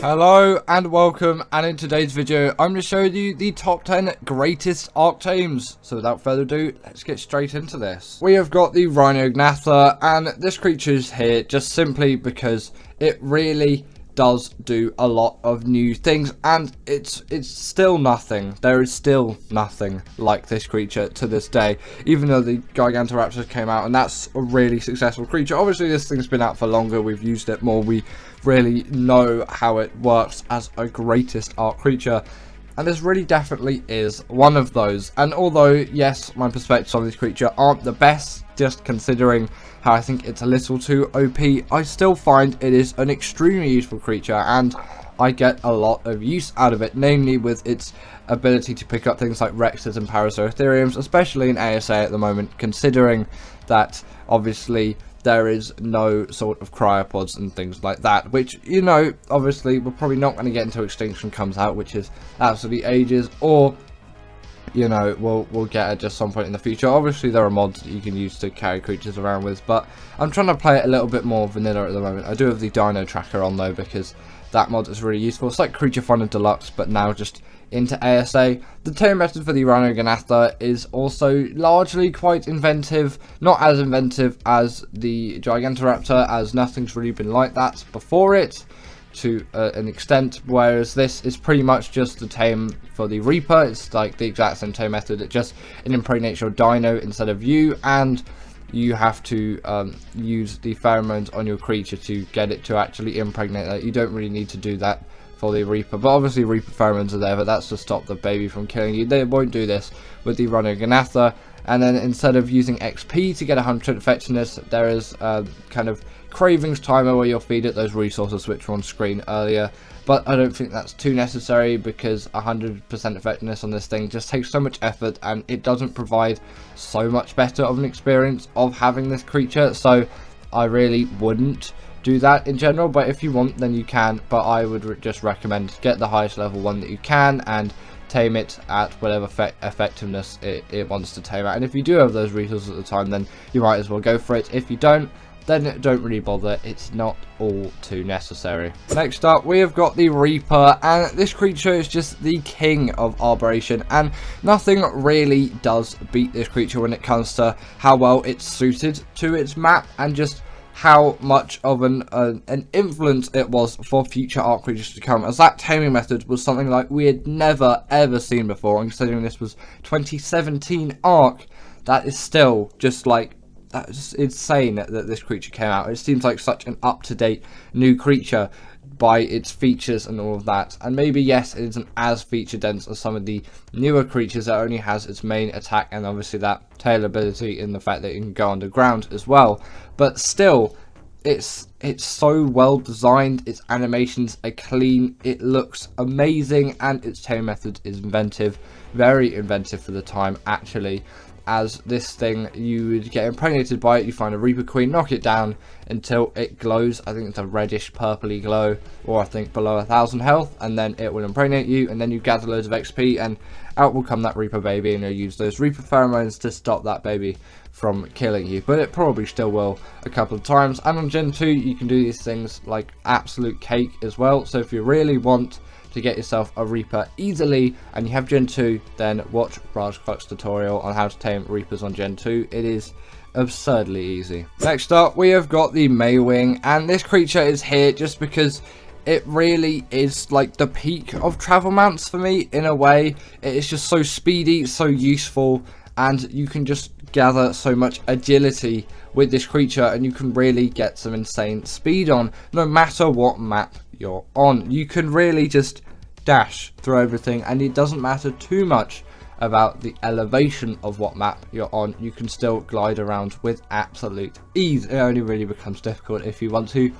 Hello and welcome, and in today's video I'm going to show you the top 10 greatest Ark tames. So without further ado, let's get straight into this. We have got the Rhyniognatha, and this creature is here just simply because it really does do a lot of new things, and it's still nothing. There is still nothing like this creature to this day, even though the Argentavis came out, and that's a really successful creature. Obviously this thing's been out for longer, we've used it more, we really know how it works as a greatest Ark creature, and this really definitely is one of those. And although yes, my perspectives on this creature aren't the best, just considering how I think it's a little too OP, I still find it is an extremely useful creature, and I get a lot of use out of it, namely with its ability to pick up things like Rexes and Parazoetheriums, especially in ASA at the moment, considering that obviously there is no sort of cryopods and things like that, which, you know, obviously we're probably not going to get until Extinction comes out, which is absolutely ages, or, you know, we'll get at just some point in the future. Obviously there are mods that you can use to carry creatures around with, but I'm trying to play it a little bit more vanilla at the moment. I do have the Dino Tracker on though, because that mod is really useful. It's like Creature Finder Deluxe, but now just into ASA. The tame method for the Rhyniognatha is also largely quite inventive, not as inventive as the Gigantoraptor, as nothing's really been like that before it to an extent, whereas this is pretty much just the tame for the Reaper. It's like the exact same tame method, it impregnates your dino instead of you, and you have to use the pheromones on your creature to get it to actually impregnate that. You don't really need to do that for the Reaper, but obviously Reaper pheromones are there, but that's to stop the baby from killing you. They won't do this with the Rhyniognatha. And then instead of using XP to get 100% effectiveness, there is a kind of cravings timer where you'll feed it those resources which were on screen earlier. But I don't think that's too necessary, because 100% effectiveness on this thing just takes so much effort, and it doesn't provide so much better of an experience of having this creature. So I really wouldn't do that in general, but if you want then you can, but I would just recommend get the highest level one that you can and tame it at whatever effectiveness it wants to tame at. And if you do have those resources at the time, then you might as well go for it. If you don't, then don't really bother, it's not all too necessary. Next up we have got the Reaper, and this creature is just the king of Arboration, and nothing really does beat this creature when it comes to how well it's suited to its map, and just how much of an influence it was for future Ark creatures to come, as that taming method was something like we had never ever seen before. And considering this was 2017 Ark, that is still just like, that's insane that this creature came out. It seems like such an up-to-date new creature by its features and all of that. And maybe yes, it isn't as feature dense as some of the newer creatures that only has its main attack and obviously that tail ability in the fact that it can go underground as well, but still it's so well designed, its animations are clean, it looks amazing, and its tame method is inventive, very inventive for the time actually. As this thing, you would get impregnated by it, you find a Reaper Queen, knock it down until it glows. I think it's a reddish purpley glow, or I think below 1000 health, and then it will impregnate you, and then you gather loads of XP, and out will come that Reaper baby, and you'll use those Reaper pheromones to stop that baby from killing you. But it probably still will a couple of times. And on Gen 2 you can do these things like absolute cake as well. So if you really want to get yourself a Reaper easily and you have Gen 2, then watch Rajkluck's tutorial on how to tame Reapers on Gen 2. It is absurdly easy. Next up we have got the Maewing, and this creature is here just because it really is like the peak of travel mounts for me in a way. It is just so speedy, so useful, and you can just gather so much agility with this creature, and you can really get some insane speed on no matter what map you're on. You can really just dash through everything, and it doesn't matter too much about the elevation of what map you're on. You can still glide around with absolute ease. It only really becomes difficult if you want to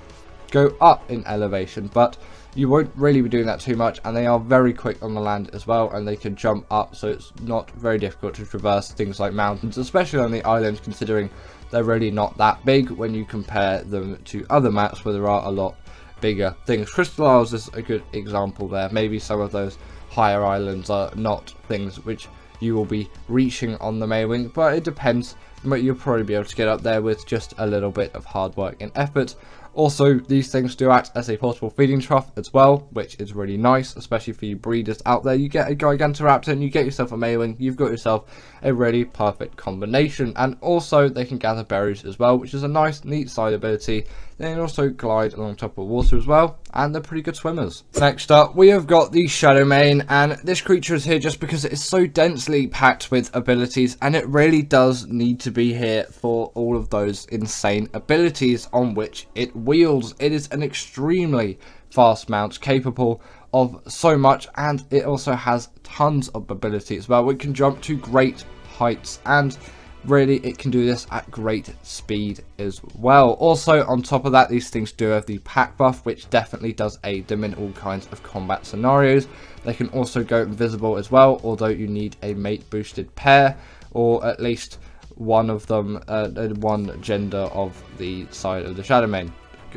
go up in elevation, but you won't really be doing that too much, and they are very quick on the land as well, and they can jump up, so it's not very difficult to traverse things like mountains, especially on the islands, considering they're really not that big when you compare them to other maps where there are a lot bigger things. Crystal Isles is a good example there. Maybe some of those higher islands are not things which you will be reaching on the Maewing, but it depends. But you'll probably be able to get up there with just a little bit of hard work and effort. Also, these things do act as a portable feeding trough as well, which is really nice, especially for you breeders out there. You get a Gigantoraptor and you get yourself a Maewing, you've got yourself a really perfect combination. And also, they can gather berries as well, which is a nice, neat side ability. They can also glide along top of water as well, and they're pretty good swimmers. Next up, we have got the Shadowmane, and this creature is here just because it is so densely packed with abilities, and it really does need to be here for all of those insane abilities on which it wields. It is an extremely fast mount, capable of so much, and it also has tons of ability as well. It can jump to great heights, and really it can do this at great speed as well. Also, on top of that, these things do have the pack buff, which definitely does aid them in all kinds of combat scenarios. They can also go invisible as well, although you need a mate boosted pair, or at least one of them, one gender of the side of the Shadowmane.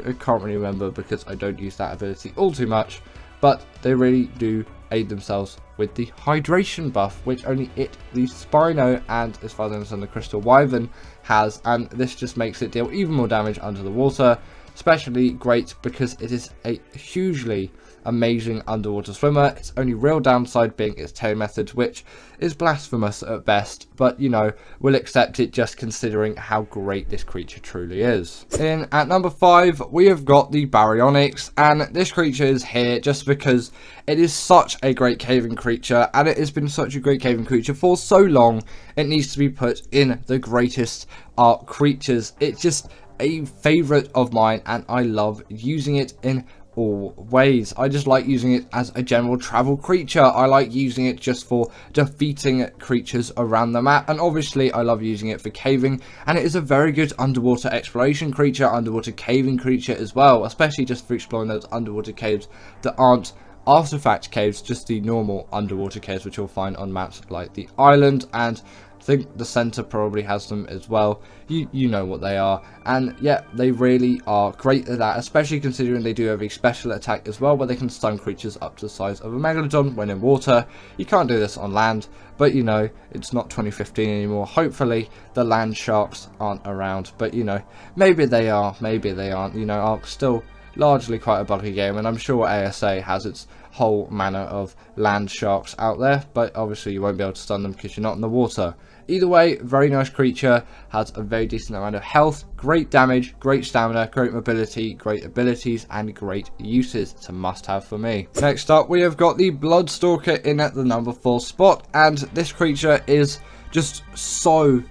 I can't really remember because I don't use that ability all too much, but they really do aid themselves with the hydration buff, which only it, the Spino, and as far as I understand the Crystal Wyvern has, and this just makes it deal even more damage under the water. Especially great because it is a hugely amazing underwater swimmer. Its only real downside being its tail method, which is blasphemous at best, but you know, we'll accept it just considering how great this creature truly is. In at number 5, we have got the Baryonyx, and this creature is here just because it is such a great caving creature, and it has been such a great caving creature for so long, it needs to be put in the greatest Ark creatures. It's just a favorite of mine, and I love using it in all ways. I just like using it as a general travel creature. I like using it just for defeating creatures around the map, and obviously I love using it for caving, and it is a very good underwater exploration creature, underwater caving creature as well, especially just for exploring those underwater caves that aren't artifact caves, just the normal underwater caves which you'll find on maps like the island, and I think the center probably has them as well. You know what they are, and yeah, they really are great at that, especially considering they do have a special attack as well, where they can stun creatures up to the size of a megalodon when in water. You can't do this on land, but you know, it's not 2015 anymore. Hopefully the land sharks aren't around, but you know, maybe they are, maybe they aren't. You know, Ark's still largely quite a buggy game, and I'm sure ASA has its whole manner of land sharks out there, but obviously you won't be able to stun them because you're not in the water. Either way, very nice creature, has a very decent amount of health, great damage, great stamina, great mobility, great abilities, and great uses. It's a must-have for me. Next up, we have got the Bloodstalker in at the number 4 spot, and this creature is just so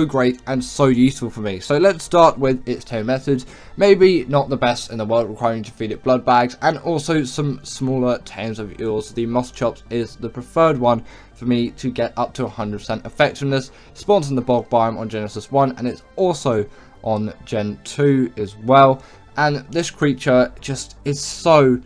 great and so useful for me. So let's start with its tail methods. Maybe not the best in the world, requiring you to feed it blood bags and also some smaller tames of yours. The Moss Chops is the preferred one for me to get up to 100% effectiveness. Spawns in the bog biome on Genesis 1, and it's also on Gen 2 as well. And this creature just is so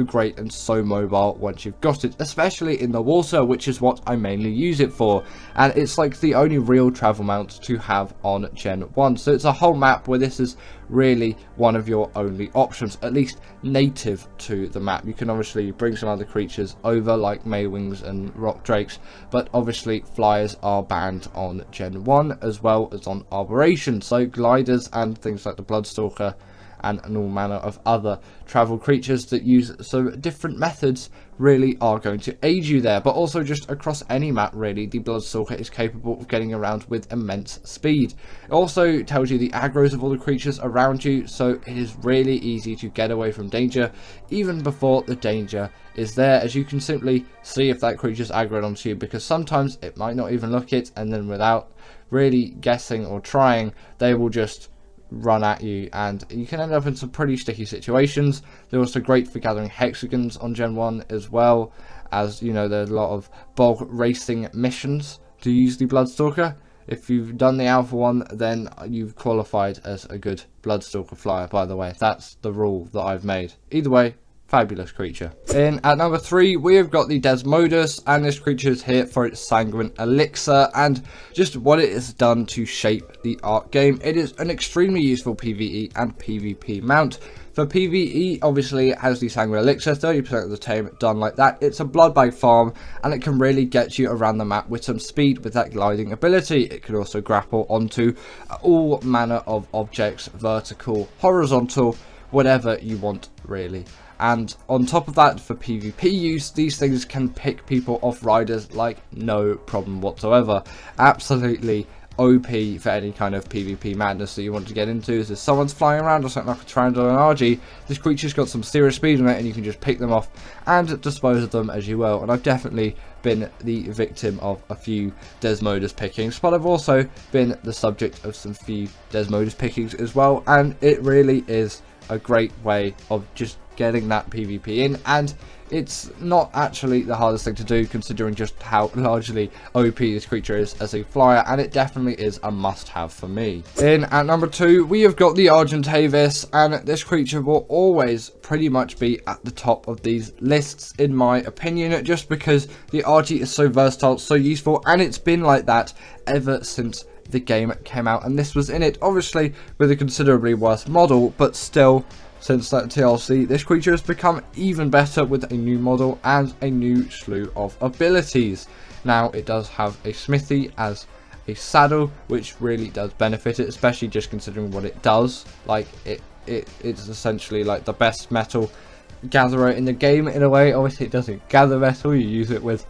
great and so mobile once you've got it, especially in the water, which is what I mainly use it for, and it's like the only real travel mount to have on Gen 1. So it's a whole map where this is really one of your only options, at least native to the map. You can obviously bring some other creatures over like Maewings and Rock Drakes, but obviously flyers are banned on Gen 1 as well as on Arboration, so gliders and things like the Bloodstalker and all manner of other travel creatures that use some different methods really are going to aid you there. But also just across any map really, the Bloodstalker is capable of getting around with immense speed. It also tells you the aggros of all the creatures around you, so it is really easy to get away from danger even before the danger is there, as you can simply see if that creature's aggroed onto you, because sometimes it might not even look it, and then without really guessing or trying, they will just run at you, and you can end up in some pretty sticky situations. They're also great for gathering hexagons on Gen 1 as well, as you know, there's a lot of bog racing missions to use the Bloodstalker. If you've done the alpha one, then you've qualified as a good Bloodstalker flyer, by the way. That's the rule that I've made. Either way, fabulous creature. In at number 3, we have got the Desmodus, and this creature is here for its Sanguine Elixir and just what it has done to shape the Ark game. It is an extremely useful PvE and PvP mount. For PvE, obviously, it has the Sanguine Elixir, 30% of the time done like that. It's a blood bag farm, and it can really get you around the map with some speed with that gliding ability. It can also grapple onto all manner of objects, vertical, horizontal, whatever you want really. And on top of that, for PvP use, these things can pick people off riders like no problem whatsoever. Absolutely OP for any kind of PvP madness that you want to get into. So if someone's flying around or something like a Pteranodon or an RG, this creature's got some serious speed on it, and you can just pick them off and dispose of them as you will. And I've definitely been the victim of a few Desmodus pickings, but I've also been the subject of some few Desmodus pickings as well, and it really is a great way of just getting that PvP in, and it's not actually the hardest thing to do considering just how largely OP this creature is as a flyer, and it definitely is a must-have for me. In at number 2, we have got the Argentavis, and this creature will always pretty much be at the top of these lists in my opinion, just because the RG is so versatile, so useful, and it's been like that ever since the game came out, and this was in it, obviously with a considerably worse model, but still. Since that TLC, this creature has become even better with a new model and a new slew of abilities. Now, it does have a smithy as a saddle, which really does benefit it, especially just considering what it does. Like, it's essentially like the best metal gatherer in the game in a way. Obviously, it doesn't gather metal, you use it with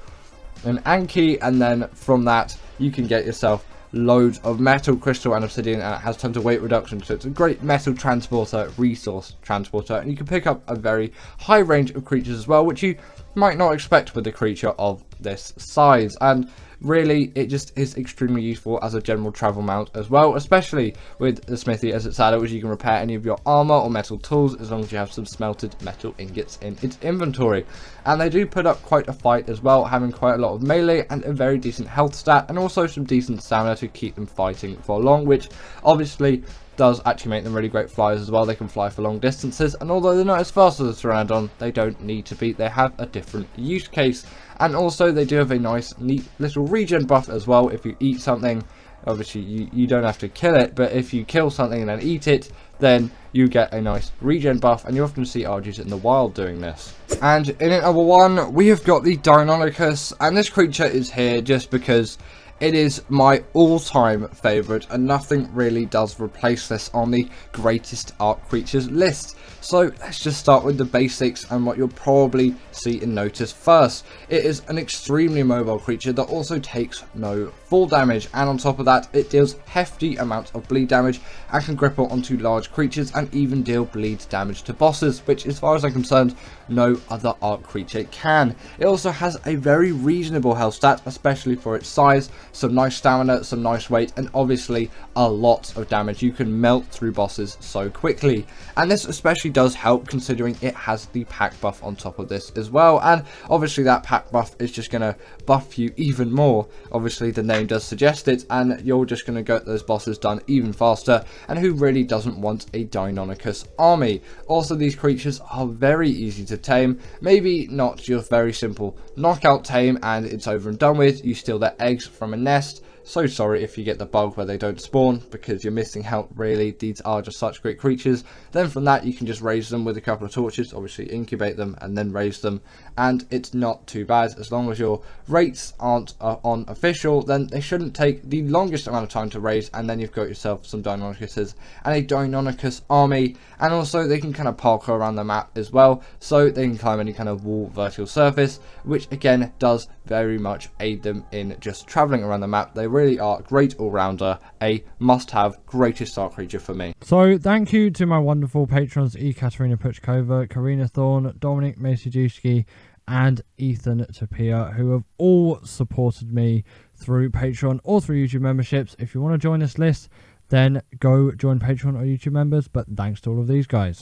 an Anki, and then from that, you can get yourself loads of metal, crystal and obsidian, and it has tons of weight reduction, so it's a great metal transporter, resource transporter, and you can pick up a very high range of creatures as well, which you might not expect with a creature of this size. And really, it just is extremely useful as a general travel mount as well, especially with the smithy as its saddle, which you can repair any of your armor or metal tools as long as you have some smelted metal ingots in its inventory. And they do put up quite a fight as well, having quite a lot of melee and a very decent health stat, and also some decent stamina to keep them fighting for long, which obviously does actually make them really great flyers as well. They can fly for long distances, and although they're not as fast as a Pteranodon, they don't need to be. They have a different use case, and also they do have a nice neat little regen buff as well. If you eat something, obviously you don't have to kill it, but if you kill something and then eat it, then you get a nice regen buff, and you often see RGs in the wild doing this. And in at number 1, we have got the Rhyniognatha, and this creature is here just because it is my all-time favourite, and nothing really does replace this on the greatest Ark creatures list. So let's just start with the basics and what you'll probably see and notice first. It is an extremely mobile creature that also takes no fall damage, and on top of that, it deals hefty amounts of bleed damage and can grapple onto large creatures and even deal bleed damage to bosses, which as far as I'm concerned, no other Ark creature can. It also has a very reasonable health stat, especially for its size, some nice stamina, some nice weight, and obviously a lot of damage. You can melt through bosses so quickly, and this especially does help considering it has the pack buff on top of this as well, and obviously that pack buff is just going to buff you even more. Obviously the name does suggest it, and you're just going to get those bosses done even faster, and who really doesn't want a Rhyniognatha army? Also, these creatures are very easy to tame, maybe not your very simple knockout tame and it's over and done with. You steal their eggs from a nest. So sorry if you get the bug where they don't spawn, because you're missing out really. These are just such great creatures. Then from that, you can just raise them with a couple of torches, obviously incubate them and then raise them, and it's not too bad. As long as your rates aren't on official, then they shouldn't take the longest amount of time to raise, and then you've got yourself some Rhyniognatha's and a Rhyniognatha army. And also they can kind of parkour around the map as well, so they can climb any kind of wall, vertical surface, which again does very much aid them in just traveling around the map. They really are great all-rounder, a must-have, greatest Ark creature for me. So thank you to my wonderful patrons Ekaterina Puchkova, Karina Thorne, Dominic Masajewski and Ethan Tapia, who have all supported me through Patreon or through YouTube memberships. If you want to join this list, then go join Patreon or YouTube members, but thanks to all of these guys.